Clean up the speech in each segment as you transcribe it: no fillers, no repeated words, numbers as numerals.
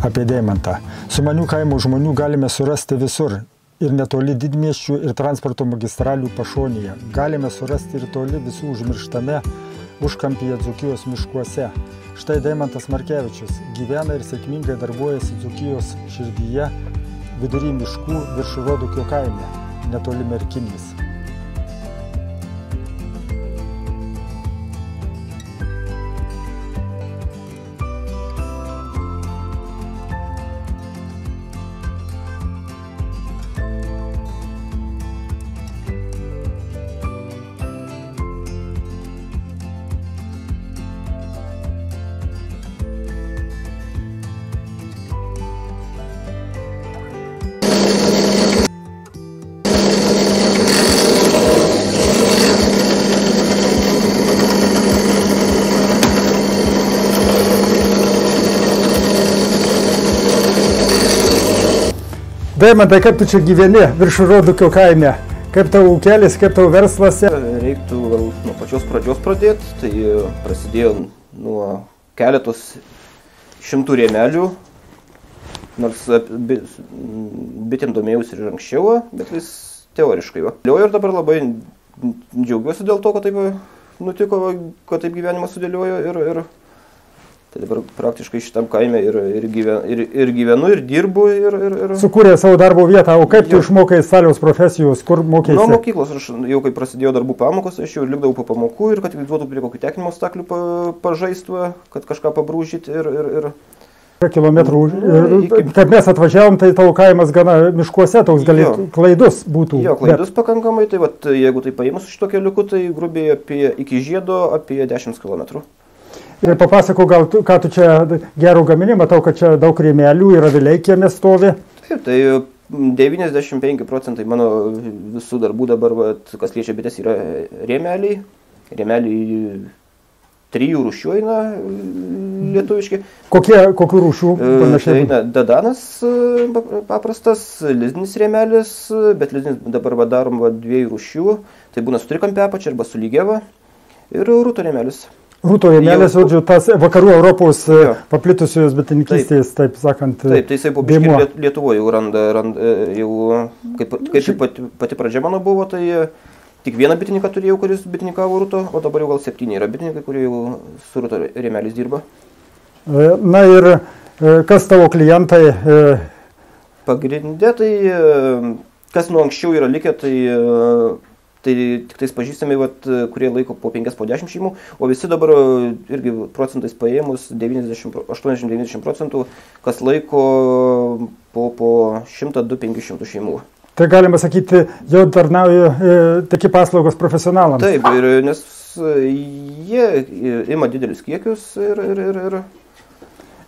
apie Deimantą. Sumanių kaimo žmonių galime surasti visur. Ir netoli didmiesčių ir transporto magistralių pašonėje. Galime surasti ir toli visų užmirštame užkampyje Dzūkijos miškuose. Štai Deimantas Markevičius gyvena ir sėkmingai darbuojasi Dzūkijos širdyje, vidury miškų virš Rodukio kaime, netoli Merkinės. Deimantai, kaip tu čia gyveni virš Rodukio kaime? Kaip tavo ūkelis, kaip tavo verslas? Reiktų gal nuo pačios pradžios pradėti. Tai prasidėjo nuo keletos šimtų rėmelių. Nors bitėm domėjausi ir anksčiau, bet vis teoriškai. Ir dabar labai džiaugiuosi dėl to, kad taip nutiko, kad taip gyvenimas sudėliojo. Ir tai dabar praktiškai šitam kaime ir gyvenu, ir dirbu. Sukūrė savo darbo vietą, o kaip tu išmokai staliaus profesijos, kur mokėsi? Nuo mokyklos, aš jau kai prasidėjo darbų pamokos, aš jau likdavau po pamokų ir kad duotų prie kokių techninimo staklių pažaistu, kad kažką pabrūžyti ir... Kilometrų, kaip mes atvažiavom, tai tavo kaimas gana miškuose, toks galėtų klaidus būtų. Jo, klaidus pakankamai, tai vat, jeigu tai paėmus šito keliuku, tai grubiai iki žiedo apie 10 km. Ir papasako, gal ką tu čia gero gamini, matau, kad čia daug rėmelių ir aviliai kieme stovi. Taip, tai 95% mano visų darbų dabar, kas liečia bites, yra rėmeliai. Rėmeliai 3 rūšių eina lietuviški. Kokių rūšių? Tai eina dadanas paprastas, lizdinis rėmelis, bet lizdinis dabar darom 2 rūšių. Tai būna su trikampė apačia arba su lygiava ir rūto rėmelis. Rūto rėmelis, žodžiu, tas vakarų Europos paplitusios bitininkystės, taip sakant, taip, tai jisai po biškį Lietuvoje jau randa, jau, kaip pati pradžia mano buvo, tai tik vieną bitininką turėjau, kuris bitininkavo rūto, o dabar jau gal 7 yra bitininkai, kurie jau su rūto rėmelis dirba. Na ir kas tavo klientai? Pagrindė, tai kas nuo anksčiau yra likę, tai tik tais pažįstami, kurie laiko po 5-10 šeimų, o visi dabar irgi procentais paėmus 80-90%, kas laiko po 100-200-500 šeimų. Tai galima sakyti, jau tarnauja teki paslaugos profesionalams. Taip, nes jie ima didelius kiekius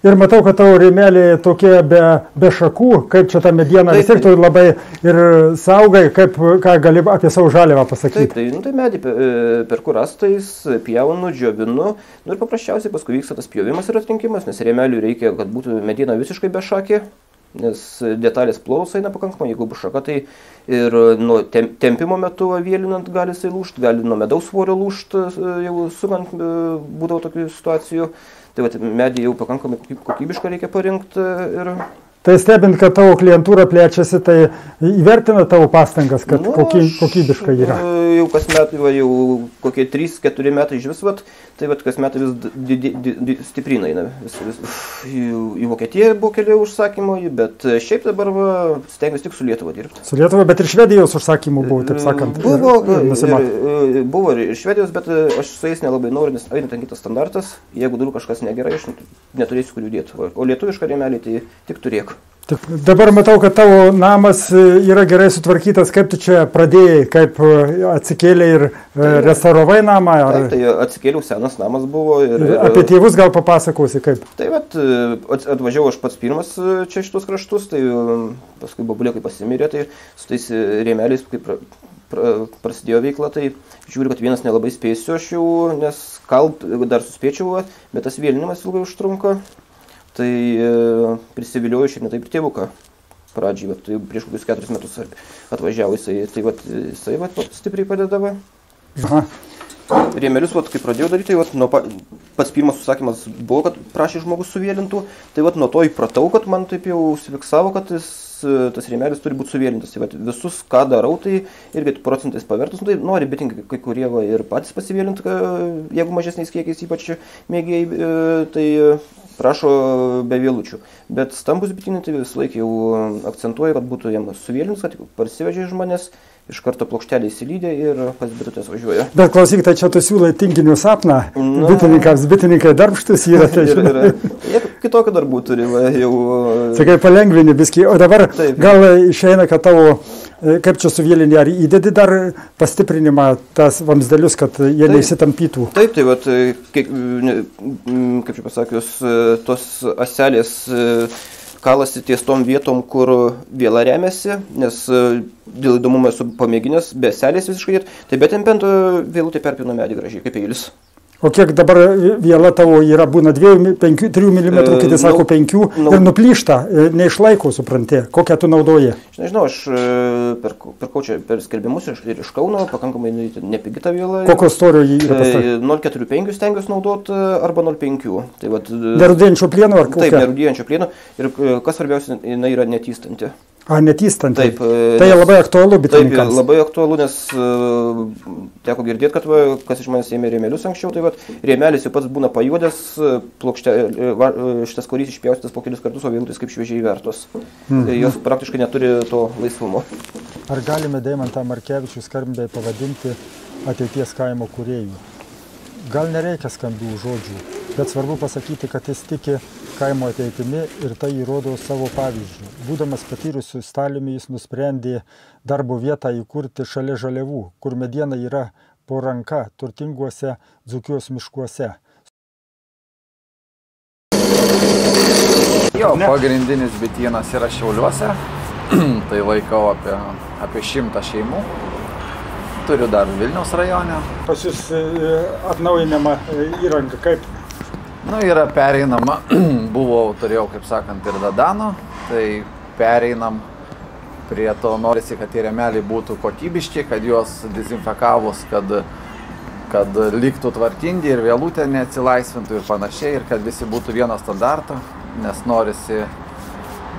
Ir matau, kad tavo rėmeliai tokie be šakų, kaip čia ta mediena, vis tiek tu labai ir saugai, ką gali apie savo žaliavą pasakyti. Taip, tai medį perku rastais, pjaunu, džiovinu, ir paprasčiausiai paskui vyksta tas pjovimas ir atrinkimas, nes rėmeliui reikia, kad būtų mediena visiškai be šakė, nes detalės plonos eina pakankamai, jeigu bus šaka, tai ir nuo tempimo metu vėlinant gali jisai lūžti, gali nuo medaus svorio lūžti, jau sukant būdavo tokių situacijų. Tai medį jau pakankamai kokybišką reikia parinkti. Tai stebint, kad tavo klientūra plečiasi, tai įvertina tavo pastangas, kad kokybiška yra. Jau kas metai, jau kokie 3-4 metai iš vis, tai kas metai vis stiprina eina. Į Vokietiją buvo keli užsakymai, bet šiaip dabar stengiuosi tik su Lietuva dirbti. Su Lietuva, bet ir Švedijos užsakymų buvo, taip sakant. Buvo ir Švedijos, bet aš su jais nelabai noriu, nes eina ten kitas standartas. Jeigu darau kažkas negerai, aš neturėsiu kur judėti. O lietuvišką rėmelį tai tik turėk. Dabar matau, kad tavo namas yra gerai sutvarkytas. Kaip tu čia pradėjai, kaip atsikėlė ir restauravai namą? Taip, tai atsikėliau, senas namas buvo. Apie tėvus gal papasakosi kaip? Tai atvažiavau aš pats pirmas čia šitus kraštus, tai paskui babulė kai pasimirė, tai su tais rėmeliais, kaip prasidėjo veikla, tai žiūriu, kad vienas nelabai spėsiu aš jau, nes kalt dar suspėčiau, bet tas vėlinimas ilgai užtrunka. Tai prisivilioju šiaip netaip ir tėvuką pradžiai, tai prieš kokius 4 metus atvažiavo jisai, tai jisai stipriai padedavo. rėmelius, vat, kai pradėjau daryti, tai vat, pats pirmas užsakymas buvo, kad prašė žmogus suvėlintų, tai vat, nuo to įpratau, kad man taip jau užsifiksavo, kad tas rėmelis turi būti suvėlintas. Tai vat, visus, ką darau, tai irgi procentais pavertus, tai nori bitinkai kai kurie va, ir patys pasivėlinti, jeigu mažesniais kiekiais, ypač mėgėjai, tai prašo be vėlučių. Bet stambus bitinai tai visą laiką jau akcentuoja, kad būtų jam suvėlintas, kad parsivežė žmonės, iš karto plokštelį įsilydė ir pas bitutės važiuoja. Bet klausyk, tai čia tu siūlai tinginių sapną bitininkams, bitininkai darbštus yra. Tai jie kitokio darbų turi, va, jau... Sakai, palengvini biskį, o dabar taip. Gal išeina, kad tavo, kaip čia suvėlinį, ar įdedi dar pastiprinimą tas vamsdelius, kad jie neįsitampytų? Taip, tai vat, kaip čia pasakius, tos aselės kalasi ties tom vietom, kur vėla remiasi, nes dėl įdomumo esu pamėginęs be selės visiškai, tai be tempento vėlutė perpino medį gražiai, kaip peilis. O kiek dabar vėla tavo yra, būna 3 mm, kiti sako 5 ir nuplyšta, neišlaiko, supranti, kokią tu naudoji? Aš nežinau, aš pirkau čia per skelbimus ir iš Kauno, pakankamai nepigita vėla. Kokio storio jį yra pastai? 0,45 stengiuosi naudoti arba 0,5. Tai nerūdėjančio plieno ar kokia? Taip, nerūdėjančio plieno ir kas svarbiausia, jinai yra netystanti. Netystanti. Taip. Tai labai aktualu bitininkams. Taip, labai aktualu, nes teko girdėti, kad kas iš manęs ėmė rėmelius anksčiau, tai rėmelis jau pats būna pajuodęs, šitas korys išpjaustytas po kelis kartus, o vėlutės kaip šviežiai vertos. Tai jos praktiškai neturi to laisvumo. Ar galime Deimantą Markevičių skambiai pavadinti ateities kaimo kūrėjų? Gal nereikia skambių žodžių, bet svarbu pasakyti, kad jis tiki kaimo ateitimi ir tai įrodo savo pavyzdžių. Būdamas patyrusiu Staliumi, jis nusprendė darbo vietą įkurti šalia žaliavų, kur mediena yra po ranka turtinguose Dzūkijos miškuose. Jo, pagrindinis bitynas yra Šiauliuose, tai laikau apie 100 šeimų. Turiu dar Vilniaus rajone. Pas jūs atnaujinama įranga kaip? Nu, yra pereinama, turėjau, kaip sakant, ir Dadano, tai pereinam prie to, norisi, kad tie rėmeliai būtų kokybiški, kad juos dezinfekavus, kad liktų tvarkingi ir vėlutė neatsilaisvintų ir panašiai, ir kad visi būtų vieno standarto, nes norisi,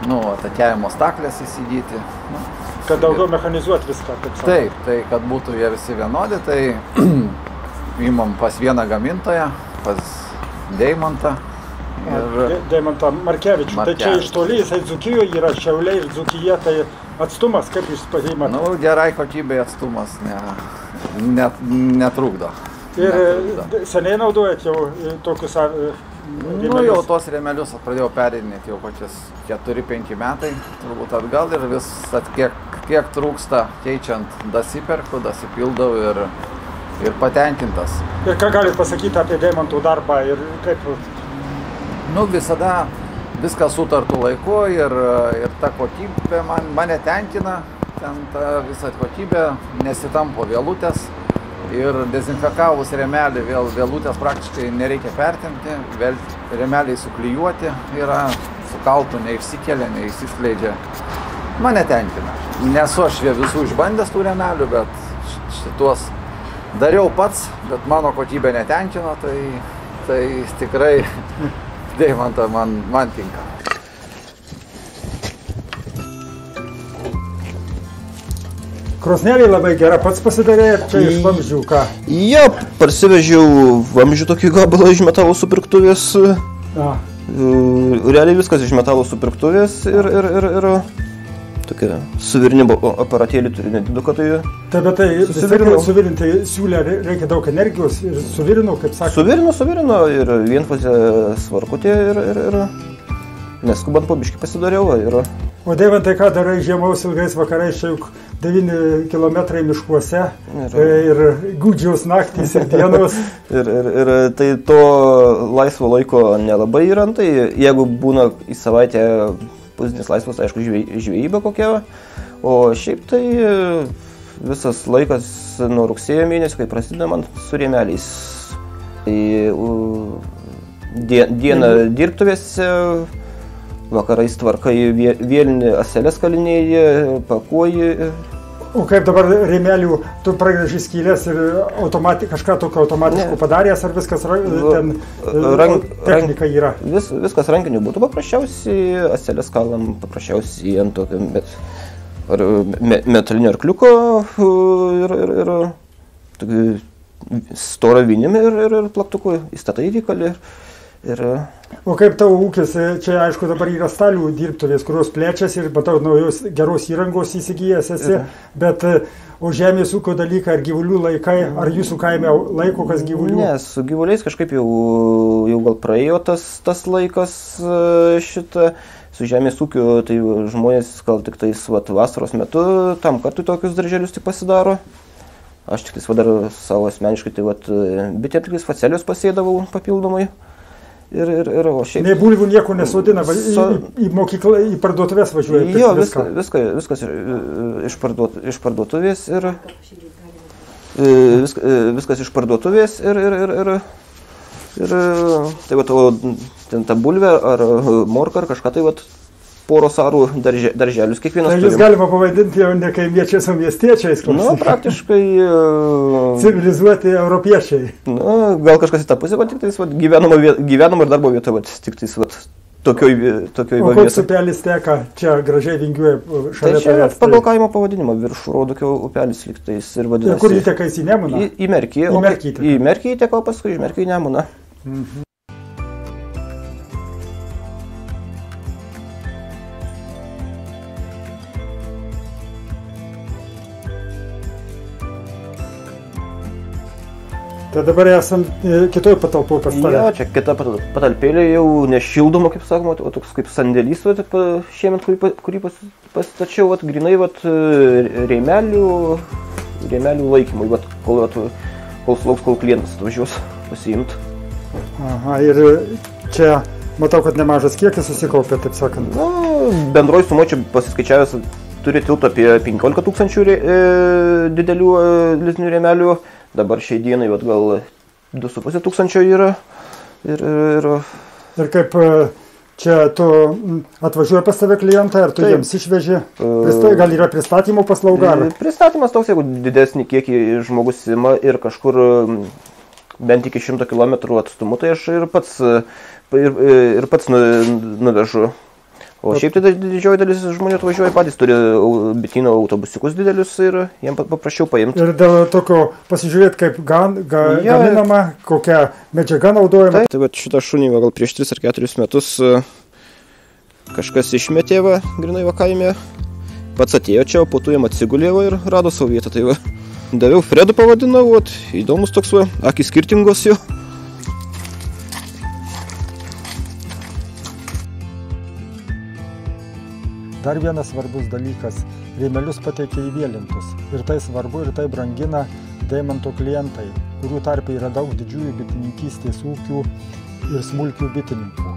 atakiavimo staklės įsigyti. Kad daugiau mechanizuoti viską, taip sakant. Taip, tai kad būtų jie visi vienodi, tai imam pas vieną gamintoją, pas Deimantą. Deimantą Markevičių. Tai čia iš toli, jisai Dzūkijoje yra, Šiauliai ir Dzūkija, tai atstumas, kaip jūs pažymate? Gerai kokybė atstumas netrukdo. Ir seniai naudojat jau tokius jau tos rėmelius pradėjau perėdinėti jau kokius 4-5 metai, turbūt atgal ir vis kiek trūksta keičiant, dasiperku, dasipildau ir patenkintas. Ir ką galit pasakyti apie Deimantų darbą ir kaip? Visada viskas sutartų laiku ir ta kokybė mane tenkina, ten ta visa kokybė, nesitampo vėlutės. Ir dezinfekavus rėmelį, vėlutės praktiškai nereikia pertempti, rėmeliai suklijuoti yra, su kaltu neišsikelia, neišsiskleidžia. Mane tenkina. Nesu aš visų išbandęs tų rėmelių, bet šituos dariau pats, bet mano kokybė netenkino, tai tikrai Deimantą man tinka. Krosnelė labai gera, pats pasidarė, čia iš vamzdžių ką? Jo, parsivežiau vamzdžių tokį gabalą iš metalo supirktuvės. Realiai viskas iš metalo supirktuvės ir tokia suvirinimo aparatėlį turi nediduką. Tai bet tai suvirinti siūlę reikia daug energijos ir suvirino, kaip sakė? Suvirino ir vienfazė svarkutė ir neskubant po biškį pasidariau. O Deimantai, ką darai žiemos ilgais vakarais, čia juk 9 kilometrai miškuose ir gūdžiaus naktys ir dienos. ir tai to laisvo laiko nelabai yra, tai jeigu būna į savaitę pusdienis laisvas, aišku, žvejyba kokia, o šiaip tai visas laikas nuo rugsėjo mėnesio, kai prasideda man su rėmeliais. Dieną dirbtuvėse, vakarais tvarkai vėlinį aselės kalinėje, pakuoji. O kaip dabar rėmelių, tu pragręži skylės ir kažką tokio automatiško padaręs, ar viskas ten technika yra? Viskas rankiniu būtų paprasčiausiai, ąselės kalam paprasčiausiai ant tokio metalinio arkliuko ir storą vinimį ir plaktuku įstatai įvykalį. O kaip tavo ūkis, čia aišku dabar yra stalių dirbtuvės, kurios plečiasi ir matau naujos geros įrangos įsigijęs esi, bet o žemės ūkio dalykai ar gyvulių laikai, ar jūsų kaime laiko kas gyvulių? Ne, su gyvuliais kažkaip jau gal praėjo tas laikas šitą, su žemės ūkiu tai žmonės gal tik tais vasaros metu tam kartu tokius darželius tik pasidaro. Aš tik tais dar savo asmeniškai tai bitėm tik tais facelius pasėdavau papildomai. O šiaip... Nei bulvių nieko nesodina, į mokyklą, į parduotuvės važiuoja. Jo, viskas iš parduotuvės ir... Viskas iš parduotuvės ir... Tai ten ta bulvė ar morka ar kažką tai poros arų darželius kiekvienas turim. Tai jūs galima pavadinti jau ne kaimiečiais, o miestiečiais. Praktiškai... Civilizuoti europiečiai. Gal kažkas į tą pusę, tik tais gyvenama ir darbo vieta, tik tais tokioj vietoj. O koks upelis teka, čia gražiai vingiuoja šalia tavęs? Tai pagal kaimo pavadinimą, virš Rodukio upelis lygtais ir vadinasi. Kur įteka į Nemuną? Į Merkį. Į Merkį įteka, o paskui iš Merkį į Nemuną. Tai dabar esam kitoj patalpoj pas tave. Jo, čia kita patalpėlė jau nešildoma, kaip sakoma, o toks kaip sandėlys, šiemet, kurį pastačiau, grinai rėmelių laikymui, kol sulauks, kol klientas atvažiuos pasiimti. Aha, ir čia matau, kad nemažas kiekis susikaupė, taip sakant. Bendroj sumo čia pasiskaičiavęs turi tilpti apie 15 000 didelių lizinių rėmelių. Dabar šiai dienai gal 2,5 tūkstančio yra. Ir kaip čia tu atvažiuoja pas tave klientai, ar tu jiems išveži? Gal yra pristatymo paslauga? Pristatymas toks, jeigu didesnį kiekį žmogus ima ir kažkur bent iki 100 km atstumu, tai aš ir pats nuvežu. O šiaip tai didžioji dalis žmonių atvažiuoja patys, turi bityno autobusiukus didelius ir jiem paprasčiau paimti. Ir dėl tokio pasižiūrėti, kaip gaminama, kokia medžiaga naudojama. Tai šitą šunį gal prieš 3 ar 4 metus kažkas išmetė grinai kaime, pats atėjo čia, o po to jam atsigulė ir rado savo vietą. Tai daviau Fredu pavadinau, įdomus toks akys skirtingos jo. Dar vienas svarbus dalykas – rėmelius pateikia įvėlintus. Ir tai svarbu, ir tai brangina Deimanto klientai, kurių tarpe yra daug didžiųjų bitininkystės ūkių ir smulkių bitininkų.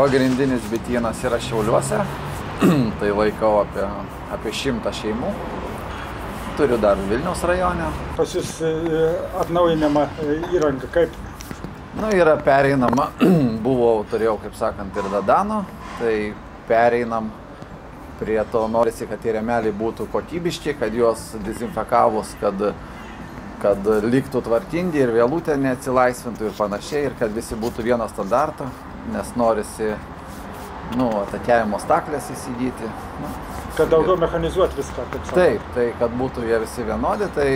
Pagrindinis bitynas yra Šiauliuose, tai laikau apie 100 šeimų. Turiu dar Vilniaus rajone. Pas jūs atnaujinama įranga kaip? Yra pereinama, turėjau, kaip sakant, ir Dadano, tai pereinam. Prie to norisi, kad tie rėmeliai būtų kokybiški, kad juos dezinfekavus, kad liktų tvarkingi ir vėlutė neatsilaisvintų ir panašiai, ir kad visi būtų vieno standarto, nes norisi atakiavimo staklės įsigyti. Kad daugiau mechanizuoti viską, taip sakant. Taip, tai kad būtų jie visi vienodi, tai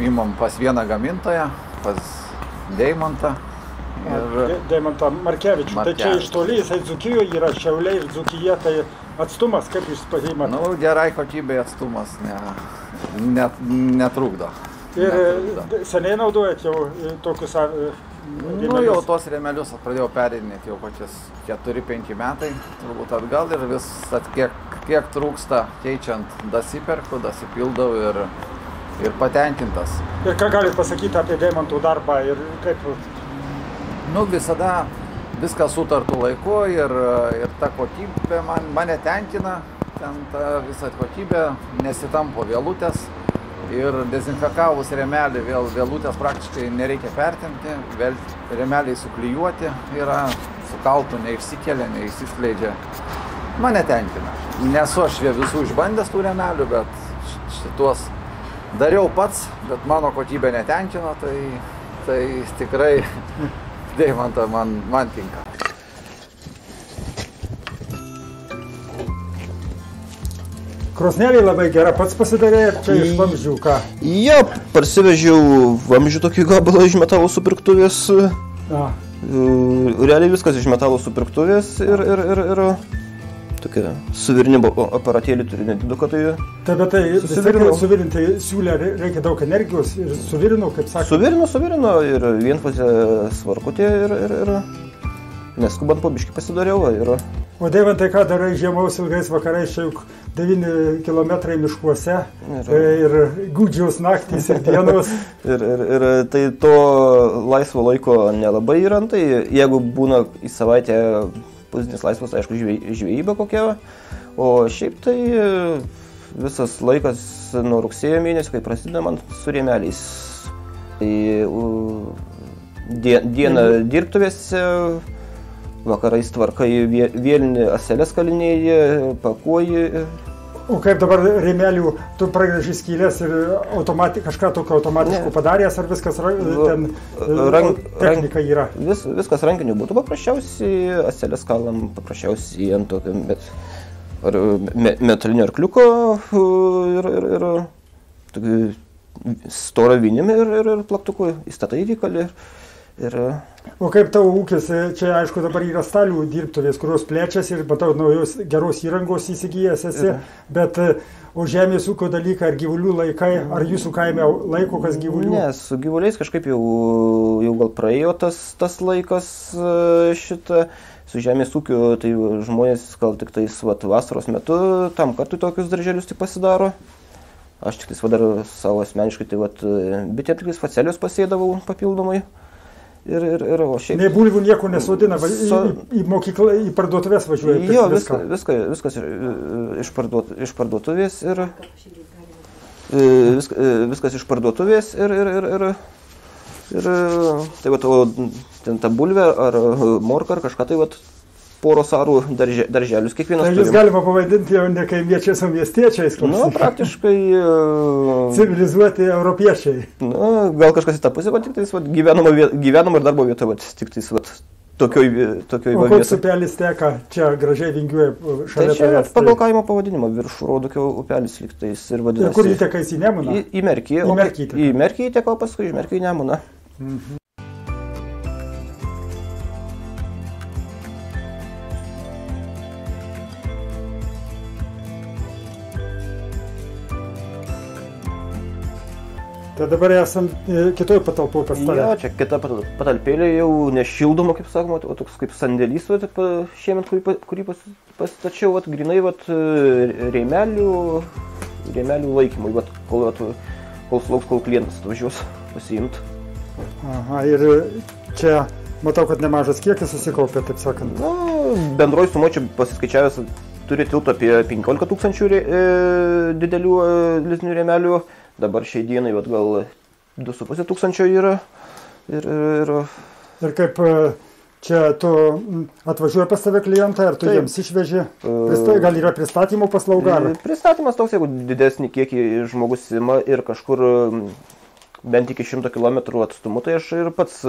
imam pas vieną gamintoją, pas Deimantą. Deimantą Markevičių. Tai čia iš toli, jisai Dzūkijoje yra, Šiauliai ir Dzūkija, tai atstumas, kaip jūs pažymate? Gerai kokybė atstumas netrukdo. Ir seniai naudojat jau tokius rėmelius? Jau tos rėmelius pradėjau perėdinėti jau kokius 4-5 metai, turbūt atgal, ir vis kiek trūksta keičiant, dasiperku, dasipildau ir patenkintas. Ir ką galit pasakyti apie Deimantų darbą ir kaip? Visada viskas sutartų laiku ir ta kokybė mane tenkina, ten ta visa kokybė, nesitampo vėlutės ir dezinfekavus rėmelį, vėlutės praktiškai nereikia pertempti, rėmeliai suklijuoti yra, su kaltu neišsikelia, neišsiskleidžia. Mane tenkina. Nesu aš visų išbandęs tų rėmelių, bet tuos dariau pats, bet mano kokybė netenkino, tai tikrai deimantą man tinka. Krosnelė labai gera, pats pasidarė, čia iš vamzdžių, ką? Jo, parsivežiau vamzdžių tokį gabalą iš metalo supirktuvės. Realiai viskas iš metalo supirktuvės ir tokia suvirinimo aparatėlį turi nediduką, tai... Taip, bet tai suvirinti siūlę reikia daug energijos ir suvirino, kaip sakė? Suvirino ir vienfazė svarkutė ir neskubant po biškį pasidariau. O Deimantai, ką darai žiemos ilgais vakarais, čia juk 9 kilometrai miškuose ir gūdžiaus naktys ir dienos. Ir tai to laisvo laiko nelabai yra, tai jeigu būna į savaitę pusdinis laisvas, aišku, žvejyba kokia, o šiaip tai visas laikas nuo rugsėjo mėnesio, kai prasideda man su rėmeliais. Tai dieną dirbtuvėse, vakarais tvarkai vėlinį aselės kalinėje, pakuoji. O kaip dabar rėmelių, tu pragrėži skylės ir kažką tokio automatiško padarės, ar viskas ten technika yra? Viskas rankiniu būtų paprasčiausiai, aselės kalam paprasčiausiai ant tokio metalinio arkliuko ir storą vinim ir plaktuku įstatai įvykalį. O kaip tavo ūkis, čia aišku dabar yra stalių dirbtuvės, kurios plečiasi ir matau naujos geros įrangos įsigijęs esi, bet o žemės ūkio dalykai ar gyvulių laikai, ar jūsų kaime laiko kas gyvulių? Ne, su gyvuliais kažkaip jau gal praėjo tas laikas šitą, su žemės ūkiu tai žmonės gal tik tais vasaros metu tam kartui tokius darželius tik pasidaro. Aš tik tais dar savo asmeniškai bitėtlikais facelius pasėdavau papildomai. O šiaip... Nei bulvių nieko nesodina, į mokyklą, į parduotuvės važiuoja? Jo, viskas iš parduotuvės ir... Viskas iš parduotuvės ir... Tai ten ta bulvė ar morka ar kažką tai poros arų darželius kiekvienas turim. Tai jūs galima pavadinti jau ne kaimiečiais, o miestiečiais. Praktiškai... Civilizuoti europiečiai. Gal kažkas į tą pusę, tik tais gyvenama ir darbo vieta, tik tais tokioj vietoj. O koks upelis teka, čia gražiai vingiuoja šalia tavęs? Tai pagal kaimo pavadinimą, virš Rodukio upelis lygtais ir vadinasi. Ir kur įtekais į Nemuną? Į Merkį. Į Merkį įteko, paskui iš Merkį į Nemuną. Tai dabar esam kitoj patalpoje pas tave. Jo, čia kita patalpėlė jau nešildoma, kaip sakoma, toks kaip sandėlys, šiemet, kurį pastačiau, grinai rėmelių laikymui, kol sulauks, kol klientas atvažiuos pasiimti. Aha, ir čia matau, kad nemažas kiekis susikaupė, taip sakant. Bendroj sumo čia pasiskaičiavęs turi tilpti apie 15 000 didelių lizdinių rėmelių. Dabar šiai dienai gal 2,5 tūkstančio yra. Ir kaip čia tu atvažiuoja pas tave klientą, ar tu jiems išveži? Gal yra pristatymo paslauga? Pristatymas toks, jeigu didesnį kiekį žmogus ima ir kažkur bent iki 100 km atstumu, tai aš ir pats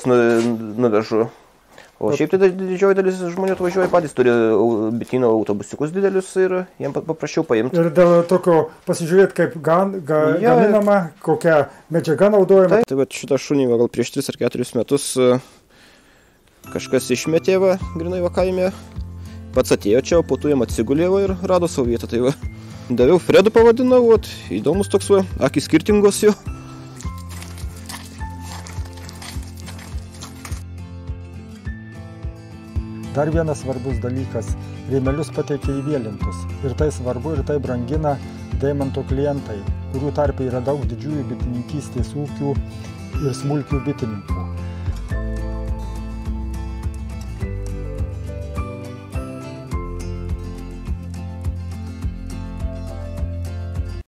nuvežu. O šiaip tai didžioji dalis žmonių atvažiuoja patys, turi bityno autobusiukus didelius ir jiems paprasčiau paimti. Ir dėl tokio pasižiūrėti, kaip gaminama, kokia medžiaga naudojama. Tai šitą šunį gal prieš 3 ar 4 metus kažkas išmetė grinai kaime, pats atėjo čia, o po to jam atsigulė ir rado savo vietą. Tai daviau Fredu pavadinau, įdomus toks akis skirtingos jo. Dar vienas svarbus dalykas – rėmelius pateikia įvėlintus. Ir tai svarbu ir tai brangina Deimanto klientai, kurių tarpe yra daug didžiųjų bitininkystės ūkių ir smulkių bitininkų.